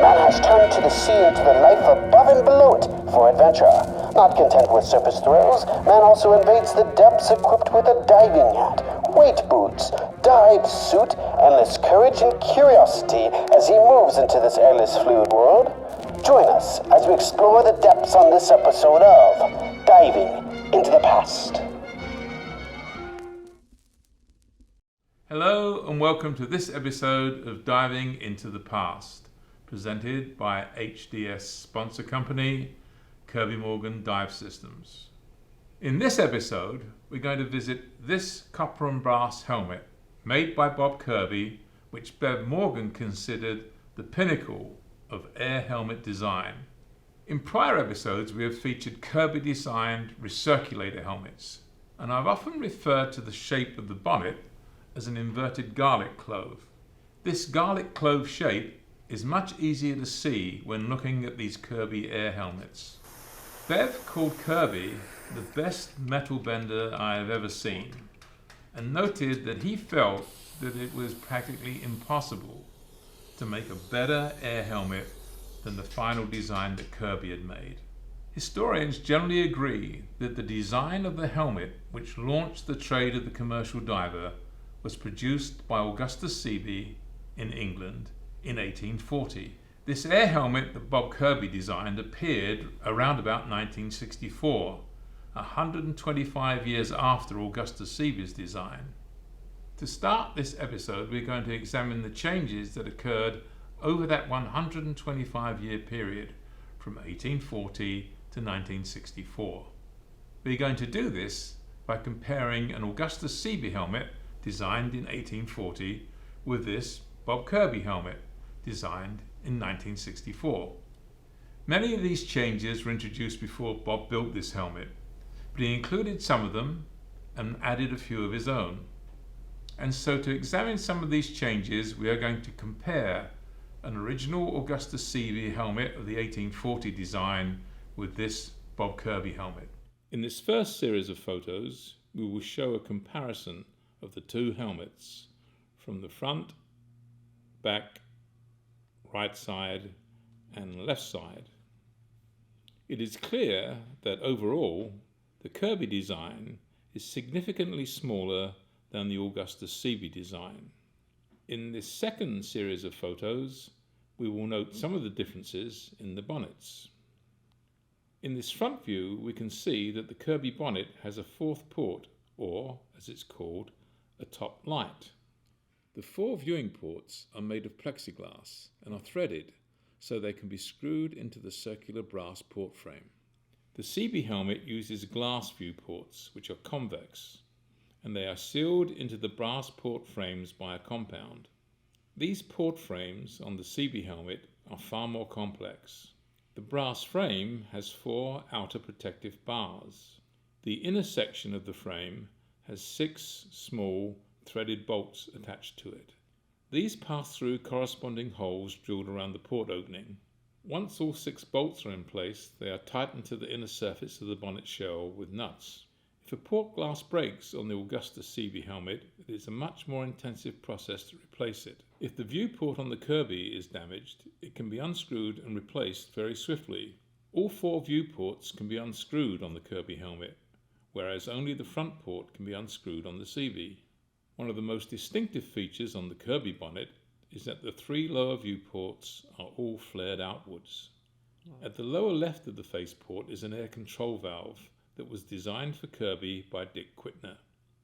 Man has turned to the sea and to the life above and below it for adventure. Not content with surface thrills, man also invades the depths equipped with a diving hat, weight boots, dive suit, endless courage and curiosity as he moves into this airless fluid world. Join us as we explore the depths on this episode of Diving into the Past. Hello and welcome to this episode of Diving into the Past, presented by HDS sponsor company, Kirby Morgan Dive Systems. In this episode, we're going to visit this copper and brass helmet made by Bob Kirby, which Bev Morgan considered the pinnacle of air helmet design. In prior episodes, we have featured Kirby-designed recirculator helmets, and I've often referred to the shape of the bonnet as an inverted garlic clove. This garlic clove shape is much easier to see when looking at these Kirby air helmets. Bev called Kirby the best metal bender I have ever seen, and noted that he felt that it was practically impossible to make a better air helmet than the final design that Kirby had made. Historians generally agree that the design of the helmet which launched the trade of the commercial diver was produced by Augustus Siebe in England in 1840. This air helmet that Bob Kirby designed appeared around about 1964, 125 years after Augustus Siebe's design. To start this episode, we're going to examine the changes that occurred over that 125-year period from 1840 to 1964. We're going to do this by comparing an Augustus Siebe helmet designed in 1840 with this Bob Kirby helmet designed in 1964. Many of these changes were introduced before Bob built this helmet, but he included some of them and added a few of his own. And so to examine some of these changes, we are going to compare an original Augustus Siebe helmet of the 1840 design with this Bob Kirby helmet. In this first series of photos, we will show a comparison of the two helmets from the front, back, right side and left side. It is clear that overall the Kirby design is significantly smaller than the Augustus Siebe design. In this second series of photos, we will note some of the differences in the bonnets. In this front view, we can see that the Kirby bonnet has a fourth port, or as it's called, a top light. The four viewing ports are made of plexiglass and are threaded so they can be screwed into the circular brass port frame. The Siebe helmet uses glass view ports, which are convex, and they are sealed into the brass port frames by a compound. These port frames on the Siebe helmet are far more complex. The brass frame has four outer protective bars. The inner section of the frame has 6 small threaded bolts attached to it. These pass through corresponding holes drilled around the port opening. Once all 6 bolts are in place, they are tightened to the inner surface of the bonnet shell with nuts. If a port glass breaks on the Augustus Siebe helmet, it is a much more intensive process to replace it. If the viewport on the Kirby is damaged, it can be unscrewed and replaced very swiftly. All 4 viewports can be unscrewed on the Kirby helmet, whereas only the front port can be unscrewed on the Siebe. One of the most distinctive features on the Kirby bonnet is that the 3 lower viewports are all flared outwards. At the lower left of the faceport is an air control valve that was designed for Kirby by Dick Quitner.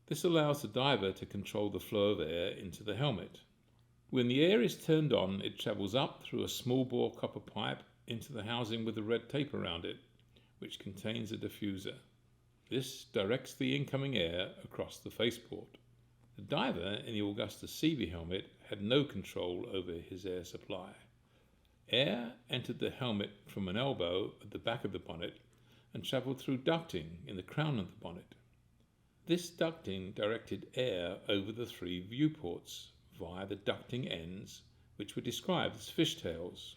This allows the diver to control the flow of air into the helmet. When the air is turned on, it travels up through a small bore copper pipe into the housing with the red tape around it, which contains a diffuser. This directs the incoming air across the faceport. The diver in the Augustus Siebe helmet had no control over his air supply. Air entered the helmet from an elbow at the back of the bonnet and travelled through ducting in the crown of the bonnet. This ducting directed air over the 3 viewports via the ducting ends, which were described as fishtails.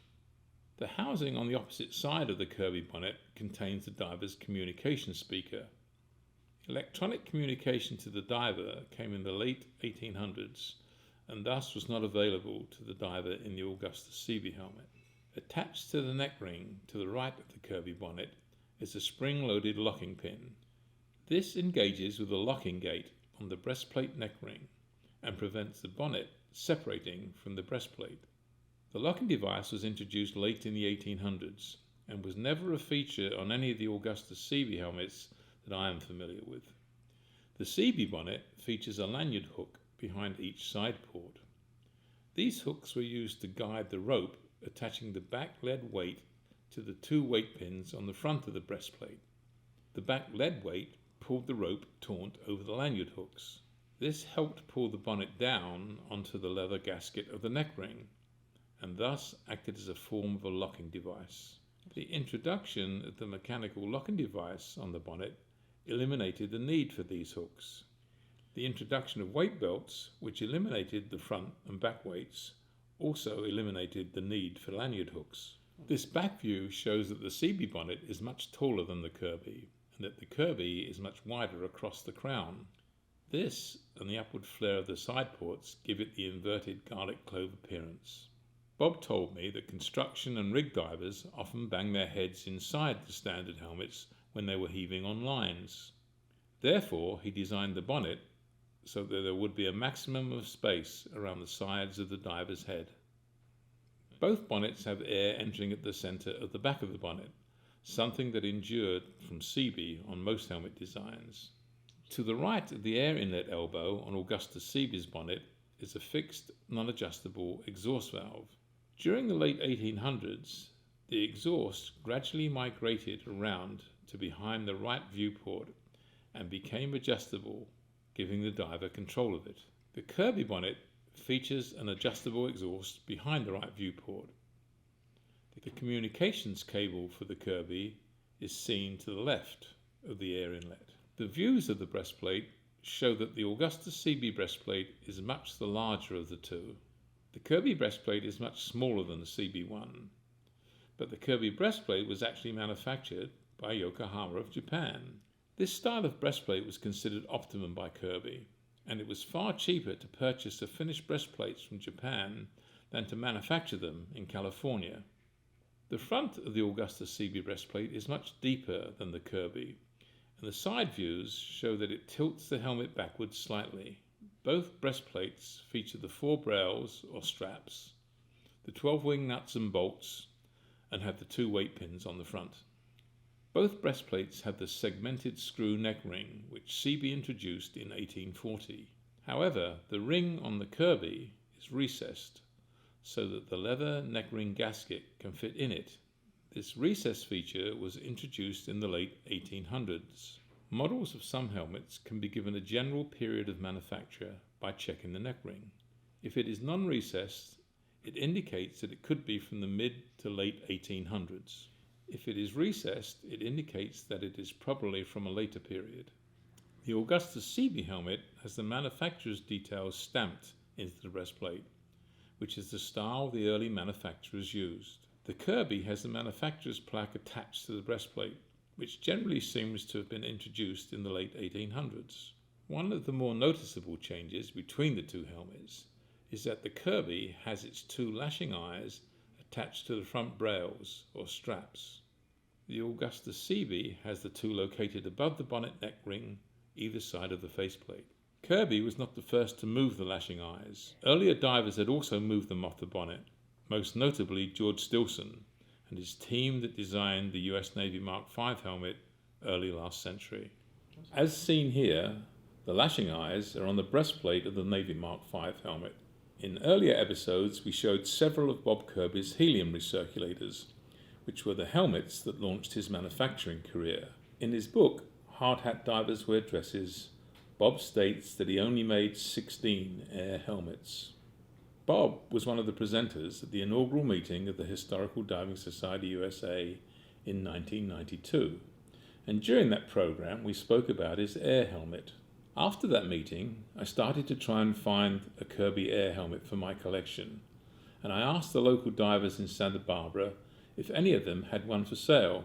The housing on the opposite side of the Kirby bonnet contains the diver's communication speaker. Electronic communication to the diver came in the late 1800s and thus was not available to the diver in the Augustus Siebe helmet. Attached to the neck ring to the right of the Kirby bonnet is a spring-loaded locking pin. This engages with a locking gate on the breastplate neck ring and prevents the bonnet separating from the breastplate. The locking device was introduced late in the 1800s and was never a feature on any of the Augusta Siebe helmets that I am familiar with. The Siebe bonnet features a lanyard hook behind each side port. These hooks were used to guide the rope attaching the back lead weight to the two weight pins on the front of the breastplate. The back lead weight pulled the rope taut over the lanyard hooks. This helped pull the bonnet down onto the leather gasket of the neck ring, and thus acted as a form of a locking device. The introduction of the mechanical locking device on the bonnet eliminated the need for these hooks. The introduction of weight belts, which eliminated the front and back weights, also eliminated the need for lanyard hooks. This back view shows that the Siebe bonnet is much taller than the Kirby, and that the Kirby is much wider across the crown. This and the upward flare of the side ports give it the inverted garlic clove appearance. Bob told me that construction and rig divers often bang their heads inside the standard helmets when they were heaving on lines. Therefore, he designed the bonnet so that there would be a maximum of space around the sides of the diver's head. Both bonnets have air entering at the center of the back of the bonnet, something that endured from Siebe on most helmet designs. To the right of the air inlet elbow on Augusta Siebe's bonnet is a fixed, non-adjustable exhaust valve. During the late 1800s, the exhaust gradually migrated around to behind the right viewport and became adjustable, giving the diver control of it. The Kirby bonnet features an adjustable exhaust behind the right viewport. The communications cable for the Kirby is seen to the left of the air inlet. The views of the breastplate show that the Augusta Siebe breastplate is much the larger of the two. The Kirby breastplate is much smaller than the Siebe one, but the Kirby breastplate was actually manufactured by Yokohama of Japan. This style of breastplate was considered optimum by Kirby, and it was far cheaper to purchase the finished breastplates from Japan than to manufacture them in California. The front of the Augusta Siebe breastplate is much deeper than the Kirby, and the side views show that it tilts the helmet backwards slightly. Both breastplates feature the 4 brails or straps, the 12 wing nuts and bolts, and have the 2 weight pins on the front. Both breastplates have the segmented screw neck ring, which Siebe introduced in 1840. However, the ring on the Kirby is recessed so that the leather neck ring gasket can fit in it. This recess feature was introduced in the late 1800s. Models of some helmets can be given a general period of manufacture by checking the neck ring. If it is non-recessed, it indicates that it could be from the mid to late 1800s. If it is recessed, it indicates that it is probably from a later period. The Augusta Siebe helmet has the manufacturer's details stamped into the breastplate, which is the style the early manufacturers used. The Kirby has the manufacturer's plaque attached to the breastplate, which generally seems to have been introduced in the late 1800s. One of the more noticeable changes between the two helmets is that the Kirby has its 2 lashing eyes attached to the front brails or straps. The Augusta Siebe has the 2 located above the bonnet neck ring, either side of the faceplate. Kirby was not the first to move the lashing eyes. Earlier divers had also moved them off the bonnet, most notably George Stilson and his team that designed the US Navy Mark V helmet early last century. As seen here, the lashing eyes are on the breastplate of the Navy Mark V helmet. In earlier episodes, we showed several of Bob Kirby's helium recirculators, which were the helmets that launched his manufacturing career. In his book, Hard Hat Divers Wear Dresses, Bob states that he only made 16 air helmets. Bob was one of the presenters at the inaugural meeting of the Historical Diving Society USA in 1992, and during that program we spoke about his air helmet. After that meeting, I started to try and find a Kirby air helmet for my collection, and I asked the local divers in Santa Barbara if any of them had one for sale.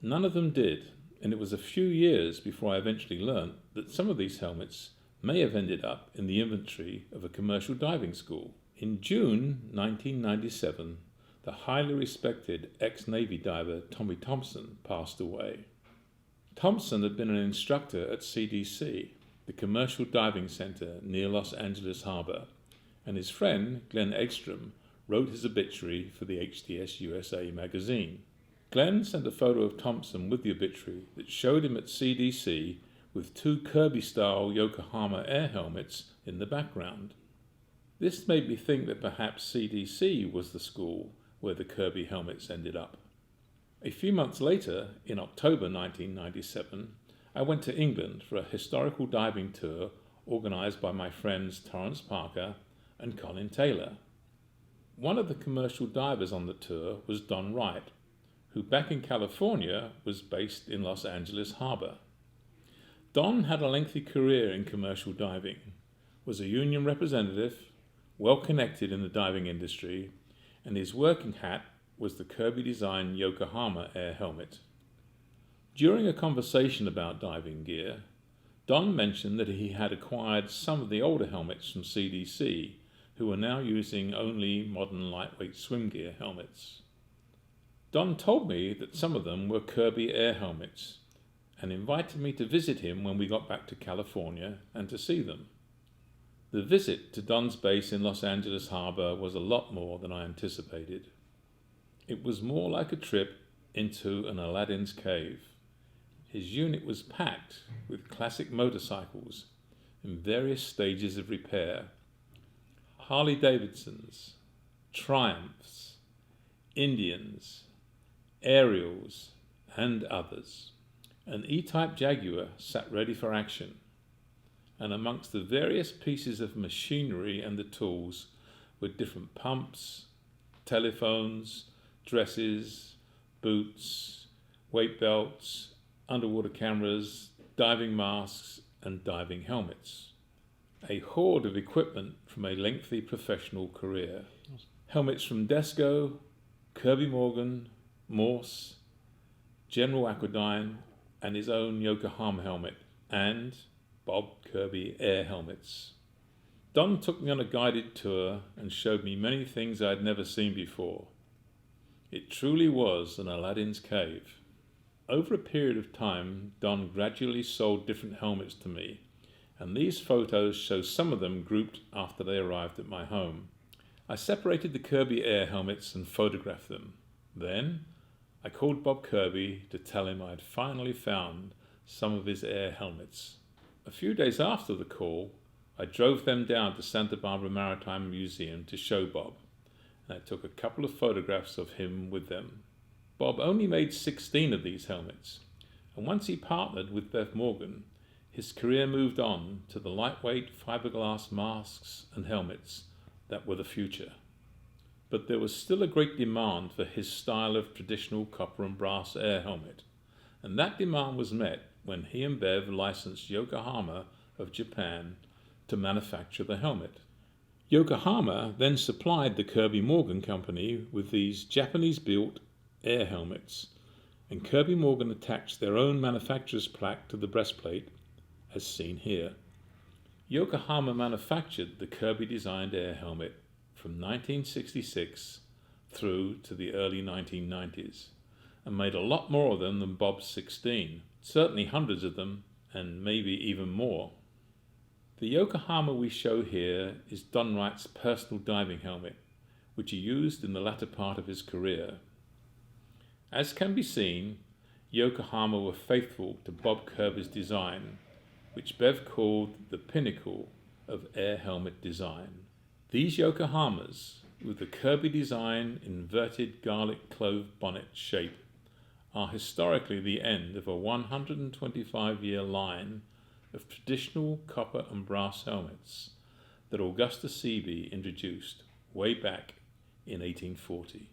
None of them did, and it was a few years before I eventually learnt that some of these helmets may have ended up in the inventory of a commercial diving school. In June 1997, the highly respected ex-Navy diver Tommy Thompson passed away. Thompson had been an instructor at CDC, the Commercial Diving Center near Los Angeles Harbor, and his friend Glenn Eggstrom wrote his obituary for the HDS USA magazine. Glenn sent a photo of Thompson with the obituary that showed him at CDC with 2 Kirby-style Yokohama air helmets in the background. This made me think that perhaps CDC was the school where the Kirby helmets ended up. A few months later, in October 1997, I went to England for a historical diving tour organised by my friends Torrance Parker and Colin Taylor. One of the commercial divers on the tour was Don Wright, who back in California was based in Los Angeles Harbor. Don had a lengthy career in commercial diving, was a union representative, well connected in the diving industry, and his working hat was the Kirby-designed Yokohama air helmet. During a conversation about diving gear, Don mentioned that he had acquired some of the older helmets from CDC, who were now using only modern lightweight swim gear helmets. Don told me that some of them were Kirby air helmets and invited me to visit him when we got back to California and to see them. The visit to Don's base in Los Angeles Harbor was a lot more than I anticipated. It was more like a trip into an Aladdin's cave. His unit was packed with classic motorcycles in various stages of repair. Harley Davidsons, Triumphs, Indians, Ariels, and others. An E-type Jaguar sat ready for action, and amongst the various pieces of machinery and the tools were different pumps, telephones, dresses, boots, weight belts, underwater cameras, diving masks, and diving helmets. A hoard of equipment from a lengthy professional career. Helmets from Desco, Kirby Morgan, Morse, General Aquadyne, and his own Yokohama helmet, and Bob Kirby air helmets. Don took me on a guided tour and showed me many things I had never seen before. It truly was an Aladdin's cave. Over a period of time, Don gradually sold different helmets to me, and these photos show some of them grouped after they arrived at my home. I separated the Kirby air helmets and photographed them. Then I called Bob Kirby to tell him I had finally found some of his air helmets. A few days after the call, I drove them down to Santa Barbara Maritime Museum to show Bob, and I took a couple of photographs of him with them. Bob only made 16 of these helmets, and once he partnered with Bev Morgan, his career moved on to the lightweight fiberglass masks and helmets that were the future. But there was still a great demand for his style of traditional copper and brass air helmet, and that demand was met when he and Bev licensed Yokohama of Japan to manufacture the helmet. Yokohama then supplied the Kirby Morgan company with these Japanese-built air helmets, and Kirby Morgan attached their own manufacturer's plaque to the breastplate, as seen here. Yokohama manufactured the Kirby-designed air helmet from 1966 through to the early 1990s, and made a lot more of them than Bob's 16, certainly hundreds of them, and maybe even more. The Yokohama we show here is Don Wright's personal diving helmet, which he used in the latter part of his career. As can be seen, Yokohama were faithful to Bob Kirby's design, which Bev called the pinnacle of air helmet design. These Yokohamas, with the Kirby design inverted garlic clove bonnet shape, are historically the end of a 125-year line of traditional copper and brass helmets that Augusta Siebe introduced way back in 1840.